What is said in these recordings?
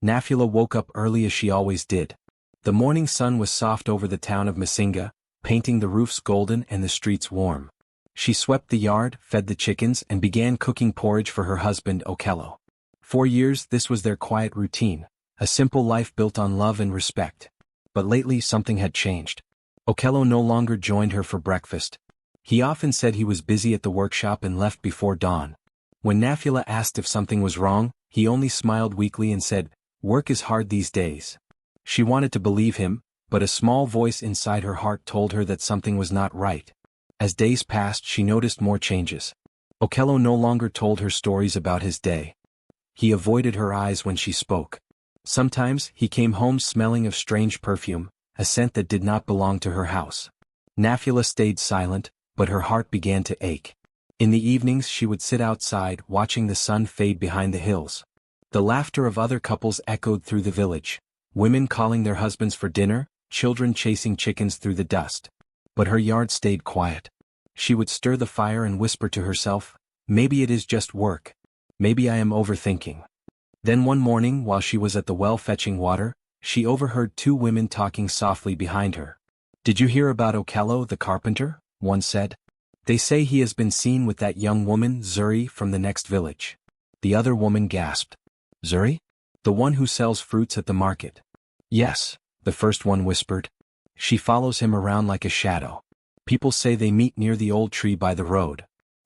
Nafula woke up early as she always did. The morning sun was soft over the town of Masinga, painting the roofs golden and the streets warm. She swept the yard, fed the chickens, and began cooking porridge for her husband Okello. For years this was their quiet routine, a simple life built on love and respect. But lately something had changed. Okello no longer joined her for breakfast. He often said he was busy at the workshop and left before dawn. When Nafula asked if something was wrong, he only smiled weakly and said, "Work is hard these days." She wanted to believe him, but a small voice inside her heart told her that something was not right. As days passed, she noticed more changes. Okello no longer told her stories about his day. He avoided her eyes when she spoke. Sometimes, he came home smelling of strange perfume, a scent that did not belong to her house. Nafula stayed silent, but her heart began to ache. In the evenings she would sit outside, watching the sun fade behind the hills. The laughter of other couples echoed through the village, women calling their husbands for dinner, children chasing chickens through the dust. But her yard stayed quiet. She would stir the fire and whisper to herself, "Maybe it is just work. Maybe I am overthinking." Then one morning, while she was at the well fetching water, she overheard two women talking softly behind her. "Did you hear about Okello the carpenter?" one said. "They say he has been seen with that young woman, Zuri, from the next village." The other woman gasped. "Zuri? The one who sells fruits at the market?" "Yes," the first one whispered. "She follows him around like a shadow. People say they meet near the old tree by the road."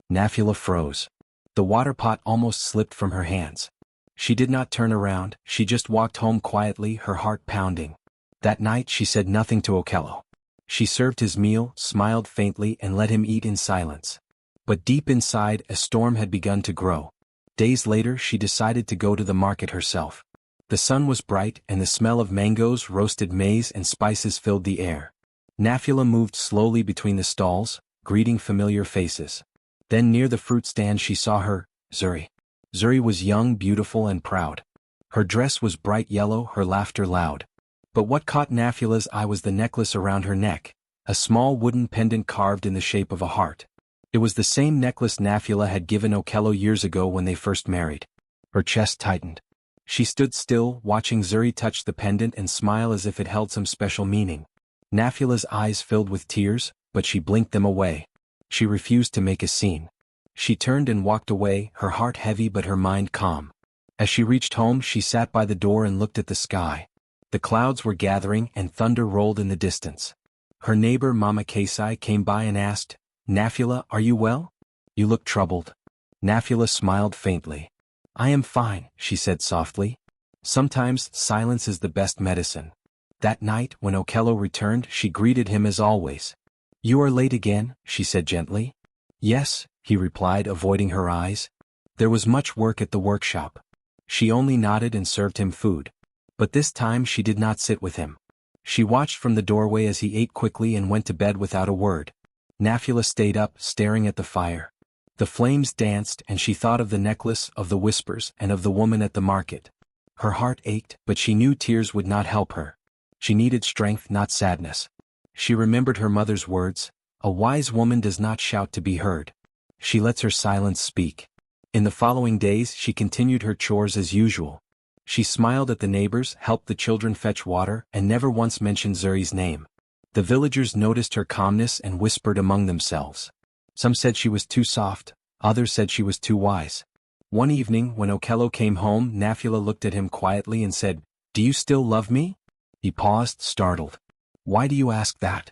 Nafula froze. The water pot almost slipped from her hands. She did not turn around, she just walked home quietly, her heart pounding. That night she said nothing to Okello. She served his meal, smiled faintly, and let him eat in silence. But deep inside, a storm had begun to grow. Days later she decided to go to the market herself. The sun was bright, and the smell of mangoes, roasted maize, and spices filled the air. Nafula moved slowly between the stalls, greeting familiar faces. Then near the fruit stand she saw her, Zuri. Zuri was young, beautiful, and proud. Her dress was bright yellow, her laughter loud. But what caught Nafula's eye was the necklace around her neck, a small wooden pendant carved in the shape of a heart. It was the same necklace Nafula had given Okello years ago when they first married. Her chest tightened. She stood still, watching Zuri touch the pendant and smile as if it held some special meaning. Nafula's eyes filled with tears, but she blinked them away. She refused to make a scene. She turned and walked away, her heart heavy but her mind calm. As she reached home, she sat by the door and looked at the sky. The clouds were gathering and thunder rolled in the distance. Her neighbor Mama Kasai came by and asked, "Nafula, are you well? You look troubled." Nafula smiled faintly. "I am fine," she said softly. Sometimes silence is the best medicine. That night, when Okello returned, she greeted him as always. "You are late again," she said gently. "Yes," he replied, avoiding her eyes. There was much work at the workshop. She only nodded and served him food. But this time she did not sit with him. She watched from the doorway as he ate quickly and went to bed without a word. Nafula stayed up, staring at the fire. The flames danced, and she thought of the necklace, of the whispers, and of the woman at the market. Her heart ached, but she knew tears would not help her. She needed strength, not sadness. She remembered her mother's words, "A wise woman does not shout to be heard. She lets her silence speak." In the following days she continued her chores as usual. She smiled at the neighbors, helped the children fetch water, and never once mentioned Zuri's name. The villagers noticed her calmness and whispered among themselves. Some said she was too soft, others said she was too wise. One evening, when Okello came home, Nafula looked at him quietly and said, "Do you still love me?" He paused, startled. "Why do you ask that?"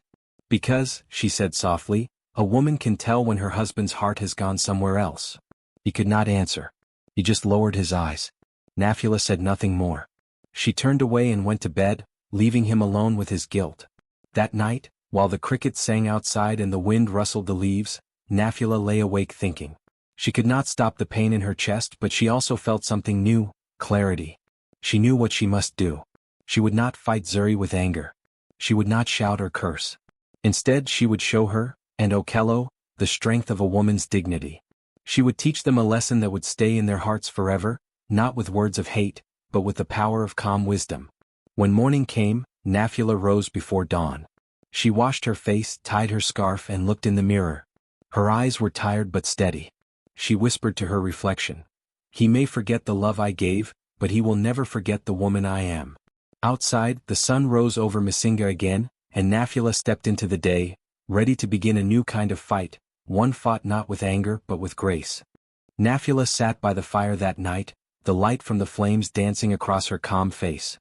"Because," she said softly, "a woman can tell when her husband's heart has gone somewhere else." He could not answer. He just lowered his eyes. Nafula said nothing more. She turned away and went to bed, leaving him alone with his guilt. That night, while the crickets sang outside and the wind rustled the leaves, Nafula lay awake thinking. She could not stop the pain in her chest, but she also felt something new, clarity. She knew what she must do. She would not fight Zuri with anger. She would not shout or curse. Instead, she would show her, and Okello, the strength of a woman's dignity. She would teach them a lesson that would stay in their hearts forever, not with words of hate, but with the power of calm wisdom. When morning came, Nafula rose before dawn. She washed her face, tied her scarf, and looked in the mirror. Her eyes were tired but steady. She whispered to her reflection, "He may forget the love I gave, but he will never forget the woman I am. Outside, the sun rose over Masinga again, and Nafula stepped into the day, ready to begin a new kind of fight, one fought not with anger but with grace. Nafula sat by the fire that night, the light from the flames dancing across her calm face.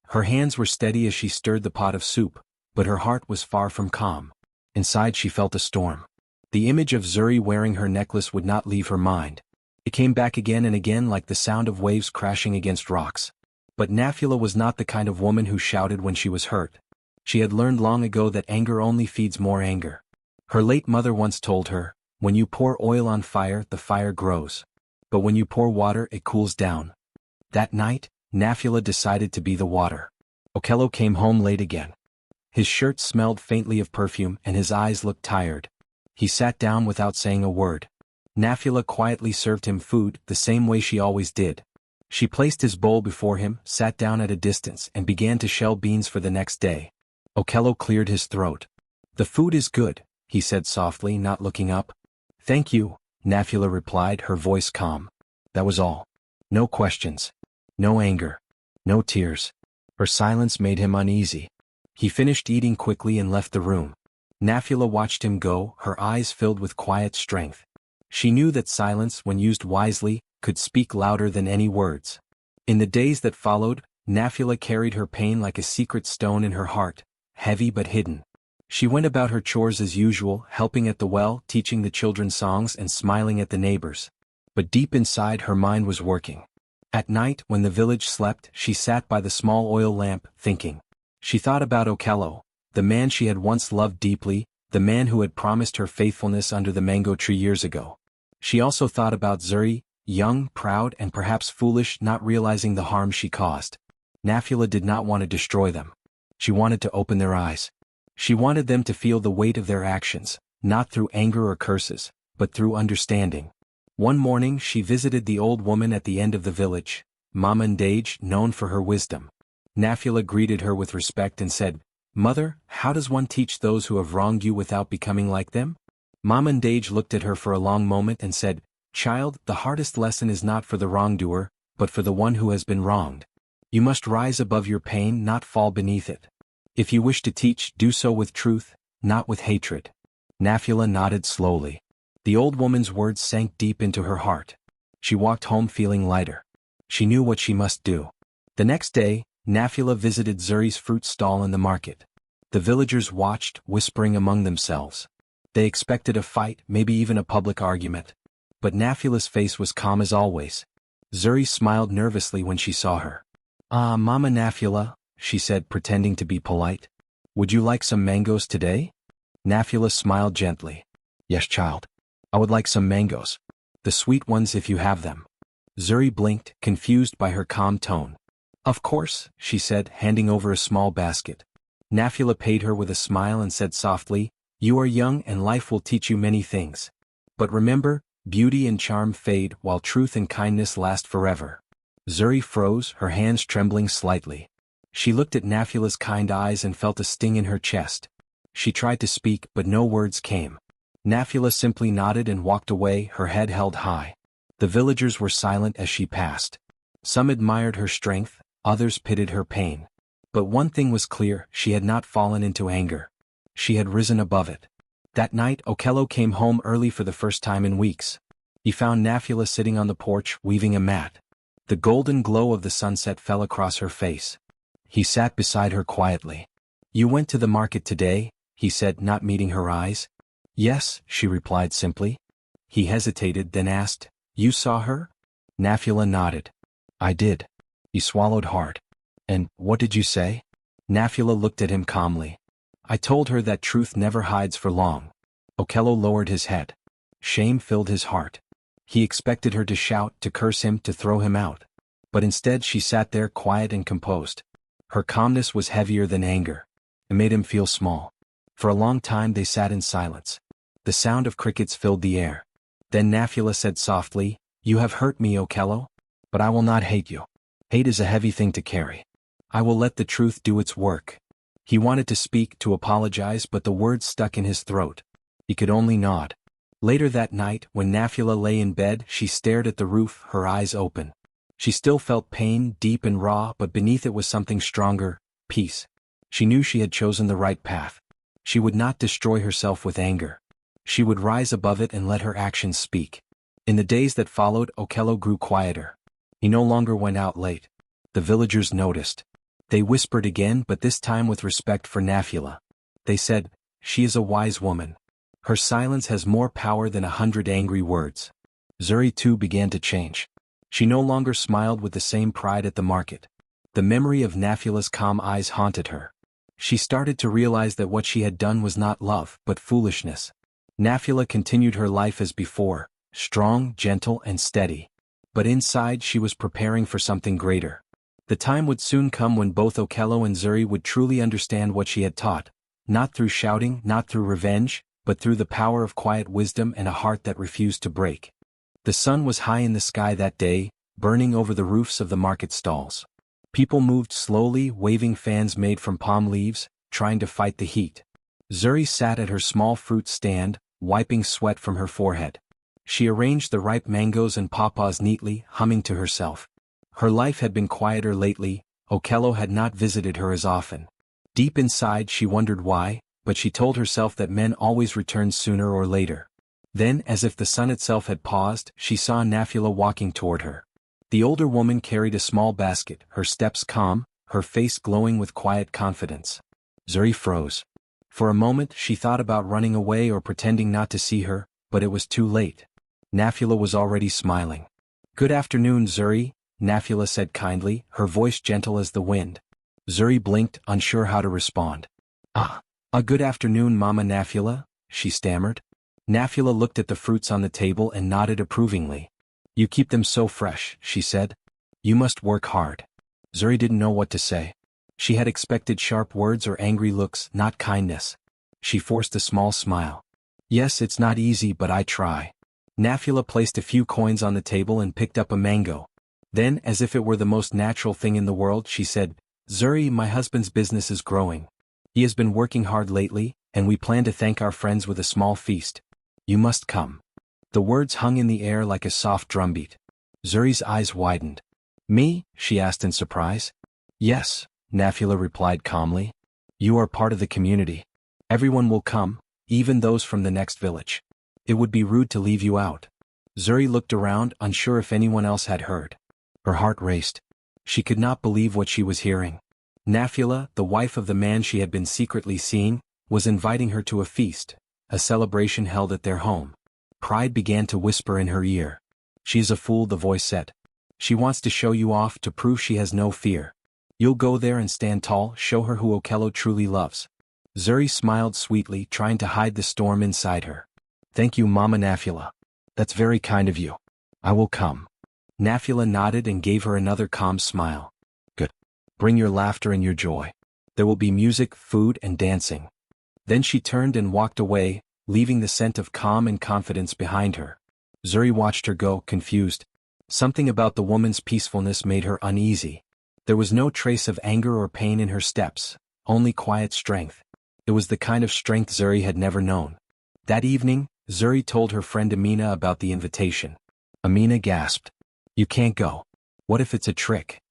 Her hands were steady as she stirred the pot of soup, but her heart was far from calm. Inside she felt a storm. The image of Zuri wearing her necklace would not leave her mind. It came back again and again like the sound of waves crashing against rocks. But Nafula was not the kind of woman who shouted when she was hurt. She had learned long ago that anger only feeds more anger. Her late mother once told her, "When you pour oil on fire, the fire grows. But when you pour water, it cools down." That night, Nafula decided to be the water. Okello came home late again. His shirt smelled faintly of perfume and his eyes looked tired. He sat down without saying a word. Nafula quietly served him food, the same way she always did. She placed his bowl before him, sat down at a distance and began to shell beans for the next day. Okello cleared his throat. "The food is good," he said softly, not looking up. "Thank you," Nafula replied, her voice calm. That was all. No questions. No anger. No tears. Her silence made him uneasy. He finished eating quickly and left the room. Nafula watched him go, her eyes filled with quiet strength. She knew that silence, when used wisely, could speak louder than any words. In the days that followed, Nafula carried her pain like a secret stone in her heart, heavy but hidden. She went about her chores as usual, helping at the well, teaching the children songs and smiling at the neighbors. But deep inside her mind was working. At night, when the village slept, she sat by the small oil lamp, thinking. She thought about Okello, the man she had once loved deeply, the man who had promised her faithfulness under the mango tree years ago. She also thought about Zuri, young, proud and perhaps foolish, not realizing the harm she caused. Nafula did not want to destroy them. She wanted to open their eyes. She wanted them to feel the weight of their actions, not through anger or curses, but through understanding. One morning she visited the old woman at the end of the village, Mama Ndage, known for her wisdom. Nafula greeted her with respect and said, "Mother, how does one teach those who have wronged you without becoming like them?" Mama Ndage looked at her for a long moment and said, "Child, the hardest lesson is not for the wrongdoer, but for the one who has been wronged. You must rise above your pain, not fall beneath it. If you wish to teach, do so with truth, not with hatred." Nafula nodded slowly. The old woman's words sank deep into her heart. She walked home feeling lighter. She knew what she must do. The next day, Nafula visited Zuri's fruit stall in the market. The villagers watched, whispering among themselves. They expected a fight, maybe even a public argument. But Nafula's face was calm as always. Zuri smiled nervously when she saw her. "Ah, Mama Nafula," she said, pretending to be polite. "Would you like some mangoes today?" Nafula smiled gently. "Yes, child. I would like some mangoes. The sweet ones if you have them." Zuri blinked, confused by her calm tone. "Of course," she said, handing over a small basket. Nafula paid her with a smile and said softly, "You are young and life will teach you many things. But remember, beauty and charm fade while truth and kindness last forever." Zuri froze, her hands trembling slightly. She looked at Nafula's kind eyes and felt a sting in her chest. She tried to speak, but no words came. Nafula simply nodded and walked away, her head held high. The villagers were silent as she passed. Some admired her strength, others pitied her pain. But one thing was clear, she had not fallen into anger. She had risen above it. That night, Okello came home early for the first time in weeks. He found Nafula sitting on the porch, weaving a mat. The golden glow of the sunset fell across her face. He sat beside her quietly. "You went to the market today?" he said, not meeting her eyes. "Yes," she replied simply. He hesitated, then asked, "You saw her?" Nafula nodded. "I did." He swallowed hard. "And what did you say?" Nafula looked at him calmly. "I told her that truth never hides for long." Okello lowered his head. Shame filled his heart. He expected her to shout, to curse him, to throw him out. But instead she sat there quiet and composed. Her calmness was heavier than anger. It made him feel small. For a long time they sat in silence. The sound of crickets filled the air. Then Nafula said softly, "You have hurt me, Okello. But I will not hate you. Hate is a heavy thing to carry. I will let the truth do its work." He wanted to speak, to apologize, but the words stuck in his throat. He could only nod. Later that night, when Nafula lay in bed, she stared at the roof, her eyes open. She still felt pain, deep and raw, but beneath it was something stronger, peace. She knew she had chosen the right path. She would not destroy herself with anger. She would rise above it and let her actions speak. In the days that followed, Okello grew quieter. He no longer went out late. The villagers noticed. They whispered again, but this time with respect for Nafula. They said, "She is a wise woman. Her silence has more power than 100 angry words." Zuri too began to change. She no longer smiled with the same pride at the market. The memory of Nafula's calm eyes haunted her. She started to realize that what she had done was not love, but foolishness. Nafula continued her life as before, strong, gentle, and steady. But inside she was preparing for something greater. The time would soon come when both Okello and Zuri would truly understand what she had taught, not through shouting, not through revenge, but through the power of quiet wisdom and a heart that refused to break. The sun was high in the sky that day, burning over the roofs of the market stalls. People moved slowly, waving fans made from palm leaves, trying to fight the heat. Zuri sat at her small fruit stand, wiping sweat from her forehead. She arranged the ripe mangoes and pawpaws neatly, humming to herself. Her life had been quieter lately. Okello had not visited her as often. Deep inside she wondered why, but she told herself that men always returned sooner or later. Then, as if the sun itself had paused, she saw Nafula walking toward her. The older woman carried a small basket, her steps calm, her face glowing with quiet confidence. Zuri froze. For a moment she thought about running away or pretending not to see her, but it was too late. Nafula was already smiling. "Good afternoon, Zuri," Nafula said kindly, her voice gentle as the wind. Zuri blinked, unsure how to respond. A good afternoon, Mama Nafula," she stammered. Nafula looked at the fruits on the table and nodded approvingly. "You keep them so fresh," she said. "You must work hard." Zuri didn't know what to say. She had expected sharp words or angry looks, not kindness. She forced a small smile. "Yes, it's not easy, but I try." Nafula placed a few coins on the table and picked up a mango. Then, as if it were the most natural thing in the world, she said, "Zuri, my husband's business is growing. He has been working hard lately, and we plan to thank our friends with a small feast. You must come." The words hung in the air like a soft drumbeat. Zuri's eyes widened. "Me?" she asked in surprise. "Yes," Nafula replied calmly. "You are part of the community. Everyone will come, even those from the next village. It would be rude to leave you out." Zuri looked around, unsure if anyone else had heard. Her heart raced. She could not believe what she was hearing. Nafula, the wife of the man she had been secretly seeing, was inviting her to a feast, a celebration held at their home. Pride began to whisper in her ear. "She is a fool," the voice said. "She wants to show you off, to prove she has no fear. You'll go there and stand tall, show her who Okello truly loves." Zuri smiled sweetly, trying to hide the storm inside her. "Thank you, Mama Nafula. That's very kind of you. I will come." Nafula nodded and gave her another calm smile. "Good. Bring your laughter and your joy. There will be music, food, and dancing." Then she turned and walked away, leaving the scent of calm and confidence behind her. Zuri watched her go, confused. Something about the woman's peacefulness made her uneasy. There was no trace of anger or pain in her steps, only quiet strength. It was the kind of strength Zuri had never known. That evening, Zuri told her friend Amina about the invitation. Amina gasped. "You can't go. What if it's a trick?"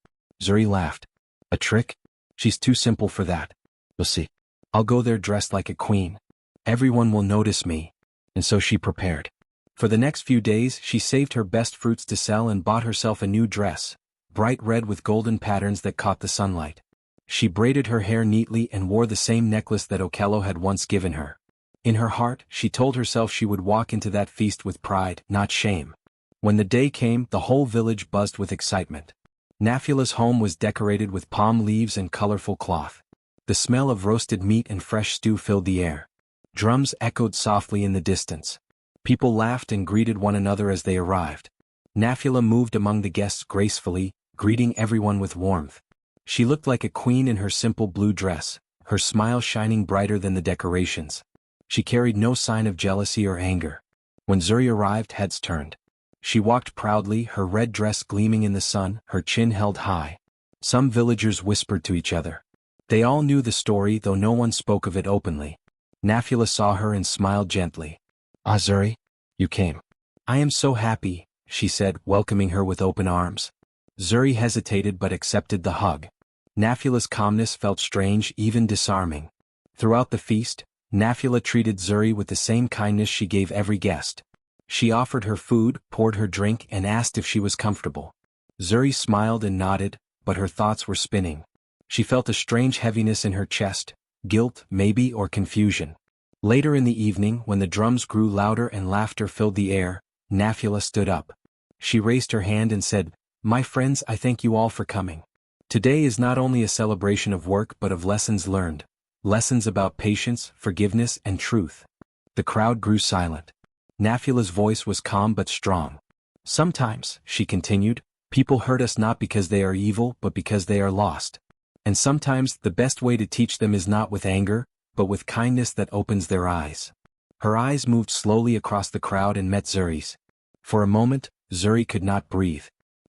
Zuri laughed. "A trick? She's too simple for that. You'll see. I'll go there dressed like a queen. Everyone will notice me." And so she prepared. For the next few days she saved her best fruits to sell and bought herself a new dress, bright red with golden patterns that caught the sunlight. She braided her hair neatly and wore the same necklace that Okello had once given her. In her heart, she told herself she would walk into that feast with pride, not shame. When the day came, the whole village buzzed with excitement. Nafula's home was decorated with palm leaves and colorful cloth. The smell of roasted meat and fresh stew filled the air. Drums echoed softly in the distance. People laughed and greeted one another as they arrived. Nafula moved among the guests gracefully, greeting everyone with warmth. She looked like a queen in her simple blue dress, her smile shining brighter than the decorations. She carried no sign of jealousy or anger. When Zuri arrived, heads turned. She walked proudly, her red dress gleaming in the sun, her chin held high. Some villagers whispered to each other. They all knew the story, though no one spoke of it openly. Nafula saw her and smiled gently. "Ah, Zuri, you came. I am so happy," she said, welcoming her with open arms. Zuri hesitated but accepted the hug. Nafula's calmness felt strange, even disarming. Throughout the feast, Nafula treated Zuri with the same kindness she gave every guest. She offered her food, poured her drink, and asked if she was comfortable. Zuri smiled and nodded, but her thoughts were spinning. She felt a strange heaviness in her chest, guilt, maybe, or confusion. Later in the evening, when the drums grew louder and laughter filled the air, Nafula stood up. She raised her hand and said, "My friends, I thank you all for coming. Today is not only a celebration of work but of lessons learned. Lessons about patience, forgiveness, and truth." The crowd grew silent. Nafula's voice was calm but strong. "Sometimes," she continued, "people hurt us not because they are evil but because they are lost. And sometimes the best way to teach them is not with anger, but with kindness that opens their eyes." Her eyes moved slowly across the crowd and met Zuri's. For a moment, Zuri could not breathe.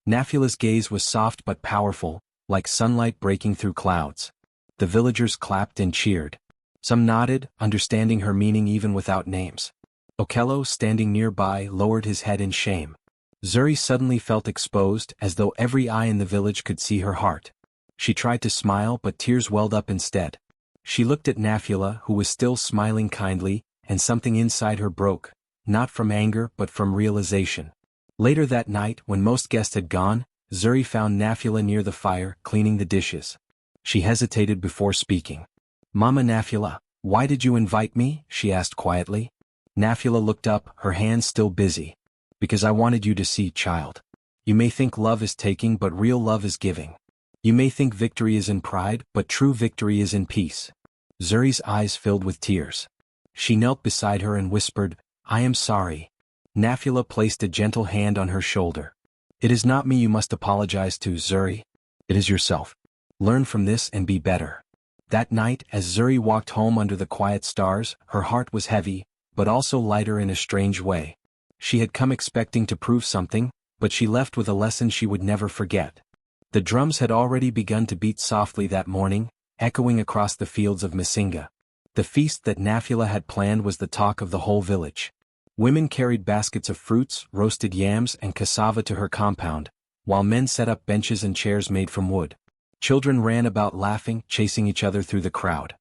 Nafula's gaze was soft but powerful, like sunlight breaking through clouds. The villagers clapped and cheered. Some nodded, understanding her meaning even without names. Okello, standing nearby, lowered his head in shame. Zuri suddenly felt exposed, as though every eye in the village could see her heart. She tried to smile but tears welled up instead. She looked at Nafula, who was still smiling kindly, and something inside her broke, not from anger but from realization. Later that night, when most guests had gone, Zuri found Nafula near the fire, cleaning the dishes. She hesitated before speaking. "Mama Nafula, why did you invite me?" she asked quietly. Nafula looked up, her hands still busy. "Because I wanted you to see, child. You may think love is taking but real love is giving. You may think victory is in pride but true victory is in peace." Zuri's eyes filled with tears. She knelt beside her and whispered, "I am sorry." Nafula placed a gentle hand on her shoulder. "It is not me you must apologize to, Zuri. It is yourself. Learn from this and be better." That night, as Zuri walked home under the quiet stars, her heart was heavy, but also lighter in a strange way. She had come expecting to prove something, but she left with a lesson she would never forget. The drums had already begun to beat softly that morning, echoing across the fields of Masinga. The feast that Nafula had planned was the talk of the whole village. Women carried baskets of fruits, roasted yams, and cassava to her compound, while men set up benches and chairs made from wood. Children ran about laughing, chasing each other through the crowd.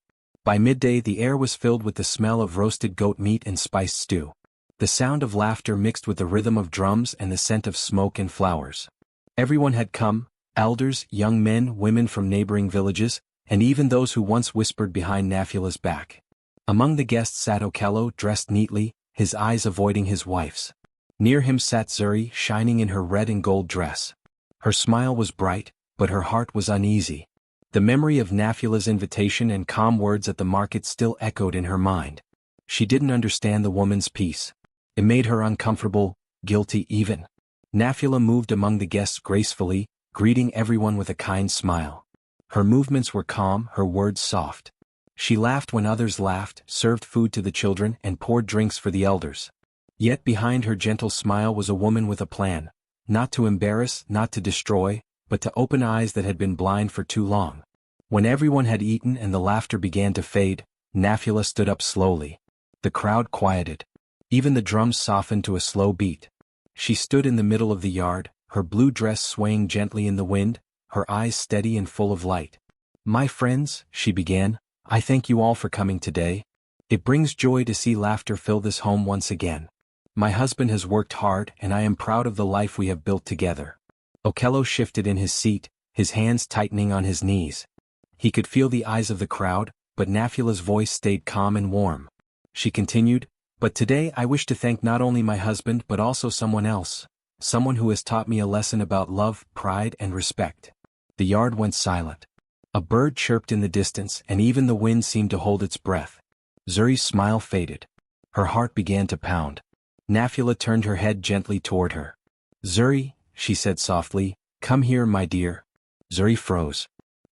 By midday the air was filled with the smell of roasted goat meat and spiced stew. The sound of laughter mixed with the rhythm of drums and the scent of smoke and flowers. Everyone had come, elders, young men, women from neighboring villages, and even those who once whispered behind Nafula's back. Among the guests sat Okello, dressed neatly, his eyes avoiding his wife's. Near him sat Zuri, shining in her red and gold dress. Her smile was bright, but her heart was uneasy. The memory of Nafula's invitation and calm words at the market still echoed in her mind. She didn't understand the woman's peace. It made her uncomfortable, guilty even. Nafula moved among the guests gracefully, greeting everyone with a kind smile. Her movements were calm, her words soft. She laughed when others laughed, served food to the children, and poured drinks for the elders. Yet behind her gentle smile was a woman with a plan, not to embarrass, not to destroy, but to open eyes that had been blind for too long. When everyone had eaten and the laughter began to fade, Nafula stood up slowly. The crowd quieted. Even the drums softened to a slow beat. She stood in the middle of the yard, her blue dress swaying gently in the wind, her eyes steady and full of light. "My friends," she began, "I thank you all for coming today. It brings joy to see laughter fill this home once again. My husband has worked hard and I am proud of the life we have built together." Okello shifted in his seat, his hands tightening on his knees. He could feel the eyes of the crowd, but Nafula's voice stayed calm and warm. She continued, "But today I wish to thank not only my husband but also someone else, someone who has taught me a lesson about love, pride, and respect." The yard went silent. A bird chirped in the distance and even the wind seemed to hold its breath. Zuri's smile faded. Her heart began to pound. Nafula turned her head gently toward her. "Zuri," she said softly, "come here, my dear." Zuri froze.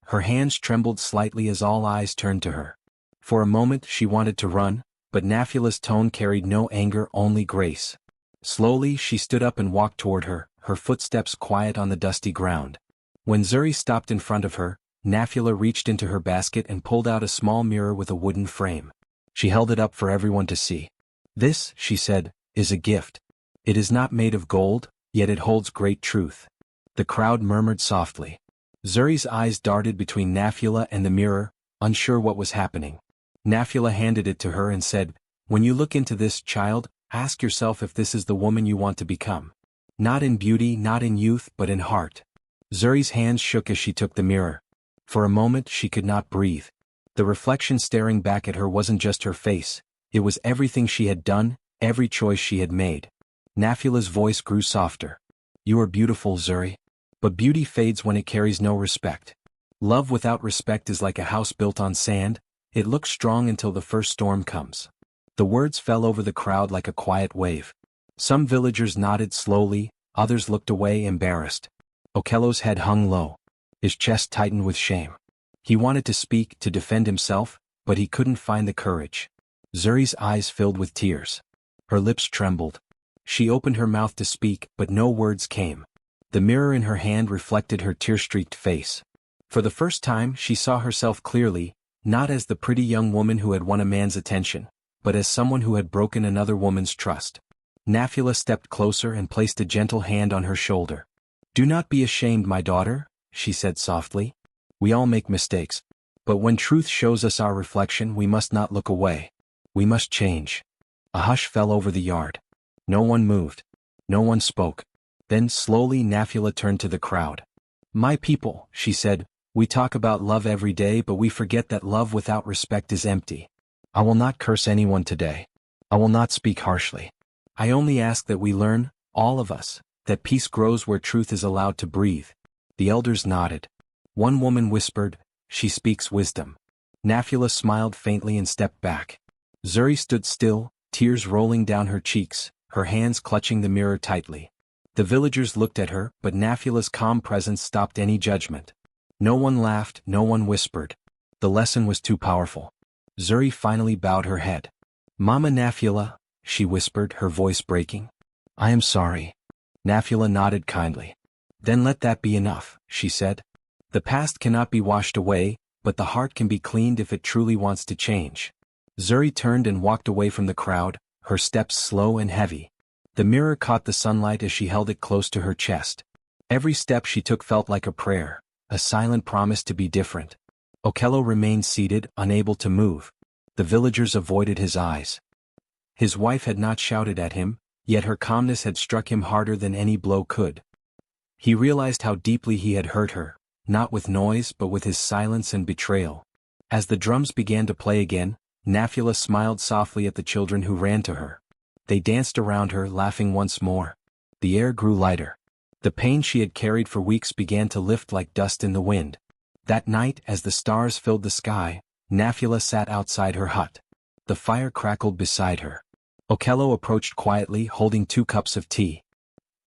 Her hands trembled slightly as all eyes turned to her. For a moment she wanted to run, but Nafula's tone carried no anger, only grace. Slowly she stood up and walked toward her, her footsteps quiet on the dusty ground. When Zuri stopped in front of her, Nafula reached into her basket and pulled out a small mirror with a wooden frame. She held it up for everyone to see. "This," she said, "is a gift. It is not made of gold, yet it holds great truth. The crowd murmured softly. Zuri's eyes darted between Nafula and the mirror, unsure what was happening. Nafula handed it to her and said, "When you look into this, child, ask yourself if this is the woman you want to become. Not in beauty, not in youth, but in heart." Zuri's hands shook as she took the mirror. For a moment she could not breathe. The reflection staring back at her wasn't just her face, it was everything she had done, every choice she had made. Nafula's voice grew softer. "You are beautiful, Zuri. But beauty fades when it carries no respect. Love without respect is like a house built on sand, it looks strong until the first storm comes." The words fell over the crowd like a quiet wave. Some villagers nodded slowly, others looked away embarrassed. Okello's head hung low. His chest tightened with shame. He wanted to speak, to defend himself, but he couldn't find the courage. Zuri's eyes filled with tears. Her lips trembled. She opened her mouth to speak, but no words came. The mirror in her hand reflected her tear-streaked face. For the first time she saw herself clearly, not as the pretty young woman who had won a man's attention, but as someone who had broken another woman's trust. Nafula stepped closer and placed a gentle hand on her shoulder. "Do not be ashamed, my daughter," she said softly. "We all make mistakes. But when truth shows us our reflection, we must not look away. We must change." A hush fell over the yard. No one moved. No one spoke. Then slowly Nafula turned to the crowd. "My people," she said, "we talk about love every day, but we forget that love without respect is empty. I will not curse anyone today. I will not speak harshly. I only ask that we learn, all of us, that peace grows where truth is allowed to breathe." The elders nodded. One woman whispered, "She speaks wisdom." Nafula smiled faintly and stepped back. Zuri stood still, tears rolling down her cheeks, her hands clutching the mirror tightly. The villagers looked at her, but Nafula's calm presence stopped any judgment. No one laughed, no one whispered. The lesson was too powerful. Zuri finally bowed her head. "Mama Nafula," she whispered, her voice breaking. "I am sorry." Nafula nodded kindly. "Then let that be enough," she said. "The past cannot be washed away, but the heart can be cleaned if it truly wants to change." Zuri turned and walked away from the crowd, her steps slow and heavy. The mirror caught the sunlight as she held it close to her chest. Every step she took felt like a prayer, a silent promise to be different. Okello remained seated, unable to move. The villagers avoided his eyes. His wife had not shouted at him, yet her calmness had struck him harder than any blow could. He realized how deeply he had hurt her, not with noise but with his silence and betrayal. As the drums began to play again, Nafula smiled softly at the children who ran to her. They danced around her, laughing once more. The air grew lighter. The pain she had carried for weeks began to lift like dust in the wind. That night, as the stars filled the sky, Nafula sat outside her hut. The fire crackled beside her. Okello approached quietly, holding 2 cups of tea.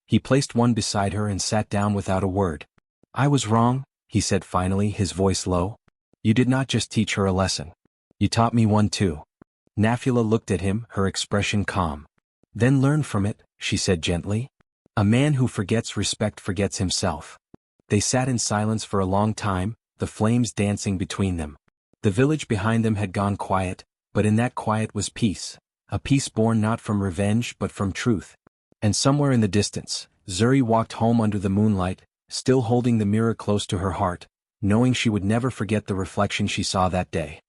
He placed one beside her and sat down without a word. "I was wrong," he said finally, his voice low. "You did not just teach her a lesson. You taught me one too." Nafula looked at him, her expression calm. "Then learn from it," she said gently. "A man who forgets respect forgets himself." They sat in silence for a long time, the flames dancing between them. The village behind them had gone quiet, but in that quiet was peace, a peace born not from revenge but from truth. And somewhere in the distance, Zuri walked home under the moonlight, still holding the mirror close to her heart, knowing she would never forget the reflection she saw that day.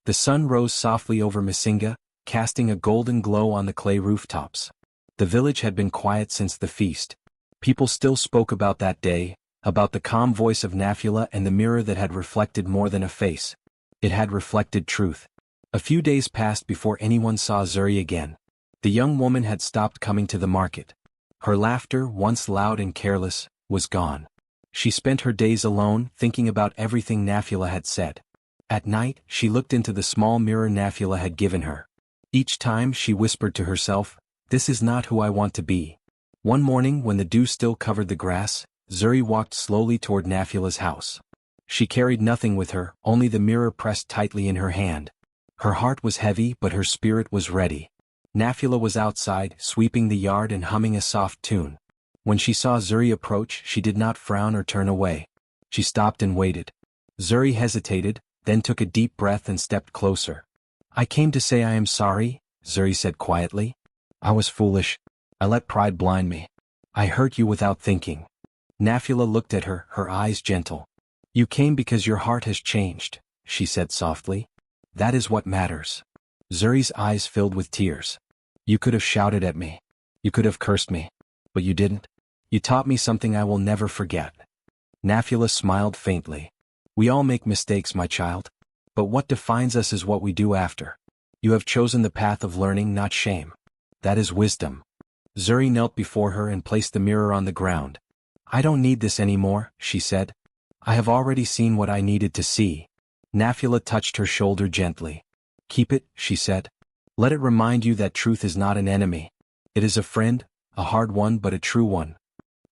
The sun rose softly over Masinga, casting a golden glow on the clay rooftops. The village had been quiet since the feast. People still spoke about that day, about the calm voice of Nafula and the mirror that had reflected more than a face. It had reflected truth. A few days passed before anyone saw Zuri again. The young woman had stopped coming to the market. Her laughter, once loud and careless, was gone. She spent her days alone, thinking about everything Nafula had said. At night, she looked into the small mirror Nafula had given her. Each time she whispered to herself, "This is not who I want to be." One morning when the dew still covered the grass, Zuri walked slowly toward Nafula's house. She carried nothing with her, only the mirror pressed tightly in her hand. Her heart was heavy but her spirit was ready. Nafula was outside, sweeping the yard and humming a soft tune. When she saw Zuri approach, she did not frown or turn away. She stopped and waited. Zuri hesitated, then took a deep breath and stepped closer. "I came to say I am sorry," Zuri said quietly. "I was foolish. I let pride blind me. I hurt you without thinking." Nafula looked at her, her eyes gentle. You came because your heart has changed, she said softly. That is what matters. Zuri's eyes filled with tears. You could have shouted at me. You could have cursed me. But you didn't. You taught me something I will never forget. Nafula smiled faintly. We all make mistakes, my child. But what defines us is what we do after. You have chosen the path of learning, not shame. That is wisdom. Zuri knelt before her and placed the mirror on the ground. I don't need this anymore, she said. I have already seen what I needed to see. Nafula touched her shoulder gently. Keep it, she said. Let it remind you that truth is not an enemy. It is a friend, a hard one but a true one.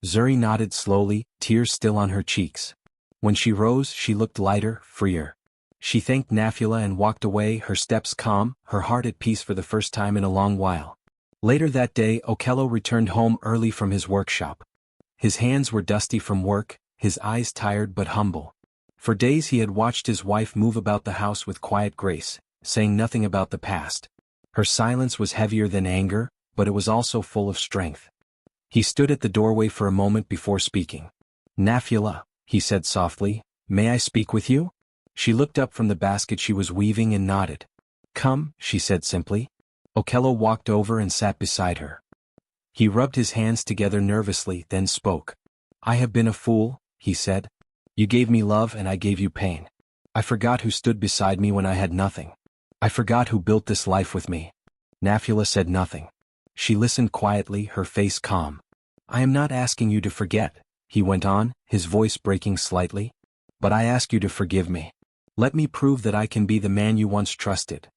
Zuri nodded slowly, tears still on her cheeks. When she rose, she looked lighter, freer. She thanked Nafula and walked away, her steps calm, her heart at peace for the first time in a long while. Later that day, Okello returned home early from his workshop. His hands were dusty from work, his eyes tired but humble. For days he had watched his wife move about the house with quiet grace, saying nothing about the past. Her silence was heavier than anger, but it was also full of strength. He stood at the doorway for a moment before speaking. Nafula, he said softly, may I speak with you? She looked up from the basket she was weaving and nodded. Come, she said simply. Okello walked over and sat beside her. He rubbed his hands together nervously, then spoke. I have been a fool, he said. You gave me love and I gave you pain. I forgot who stood beside me when I had nothing. I forgot who built this life with me. Nafula said nothing. She listened quietly, her face calm. I am not asking you to forget, he went on, his voice breaking slightly. But I ask you to forgive me. Let me prove that I can be the man you once trusted.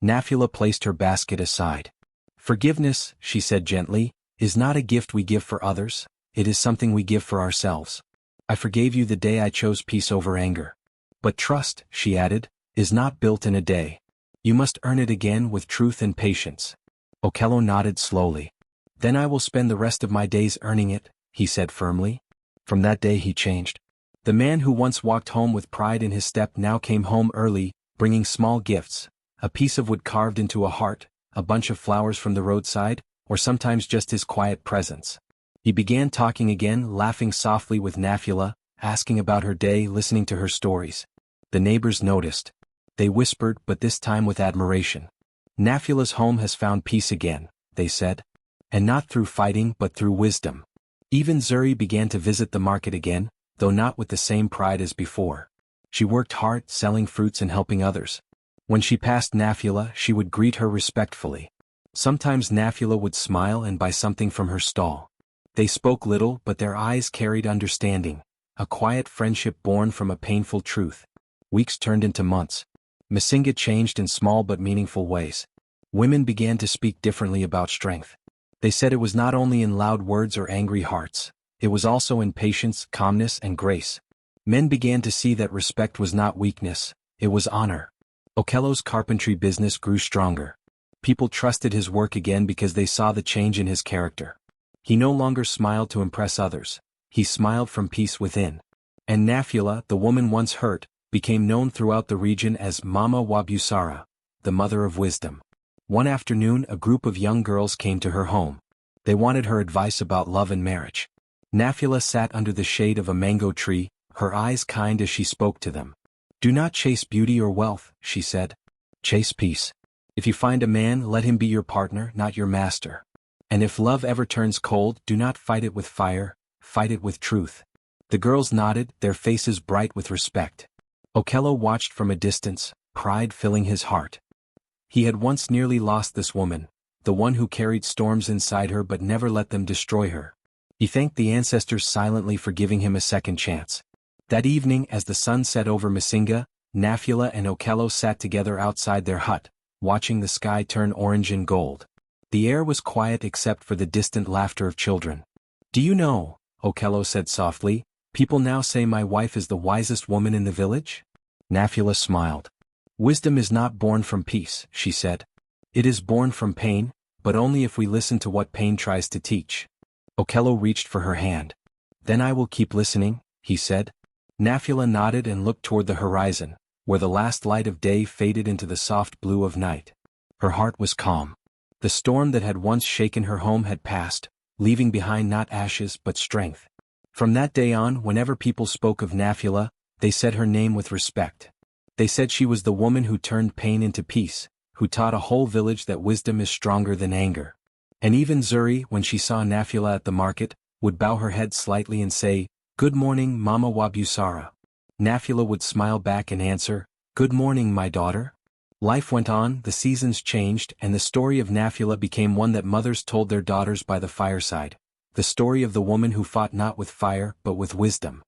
Nafula placed her basket aside. Forgiveness, she said gently, is not a gift we give for others, it is something we give for ourselves. I forgave you the day I chose peace over anger. But trust, she added, is not built in a day. You must earn it again with truth and patience. Okello nodded slowly. Then I will spend the rest of my days earning it, he said firmly. From that day he changed. The man who once walked home with pride in his step now came home early, bringing small gifts, a piece of wood carved into a heart, a bunch of flowers from the roadside, or sometimes just his quiet presence. He began talking again, laughing softly with Nafula, asking about her day, listening to her stories. The neighbors noticed. They whispered, but this time with admiration. Nafula's home has found peace again, they said. And not through fighting but through wisdom. Even Zuri began to visit the market again, though not with the same pride as before. She worked hard, selling fruits and helping others. When she passed Nafula, she would greet her respectfully. Sometimes Nafula would smile and buy something from her stall. They spoke little, but their eyes carried understanding, a quiet friendship born from a painful truth. Weeks turned into months. Masinga changed in small but meaningful ways. Women began to speak differently about strength. They said it was not only in loud words or angry hearts, it was also in patience, calmness, and grace. Men began to see that respect was not weakness, it was honor. Okello's carpentry business grew stronger. People trusted his work again because they saw the change in his character. He no longer smiled to impress others, he smiled from peace within. And Nafula, the woman once hurt, became known throughout the region as Mama Wabusara, the mother of wisdom. One afternoon a group of young girls came to her home. They wanted her advice about love and marriage. Nafula sat under the shade of a mango tree, her eyes kind as she spoke to them. Do not chase beauty or wealth, she said. Chase peace. If you find a man, let him be your partner, not your master. And if love ever turns cold, do not fight it with fire, fight it with truth. The girls nodded, their faces bright with respect. Okello watched from a distance, pride filling his heart. He had once nearly lost this woman, the one who carried storms inside her but never let them destroy her. He thanked the ancestors silently for giving him a second chance. That evening, as the sun set over Masinga, Nafula and Okello sat together outside their hut, watching the sky turn orange and gold. The air was quiet except for the distant laughter of children. Do you know, Okello said softly, people now say my wife is the wisest woman in the village? Nafula smiled. Wisdom is not born from peace, she said. It is born from pain, but only if we listen to what pain tries to teach. Okello reached for her hand. Then I will keep listening, he said. Nafula nodded and looked toward the horizon, where the last light of day faded into the soft blue of night. Her heart was calm. The storm that had once shaken her home had passed, leaving behind not ashes but strength. From that day on, whenever people spoke of Nafula, they said her name with respect. They said she was the woman who turned pain into peace, who taught a whole village that wisdom is stronger than anger. And even Zuri, when she saw Nafula at the market, would bow her head slightly and say, "Good morning, Mama Wabusara." Nafula would smile back and answer, "Good morning, my daughter." Life went on, the seasons changed, and the story of Nafula became one that mothers told their daughters by the fireside. The story of the woman who fought not with fire but with wisdom.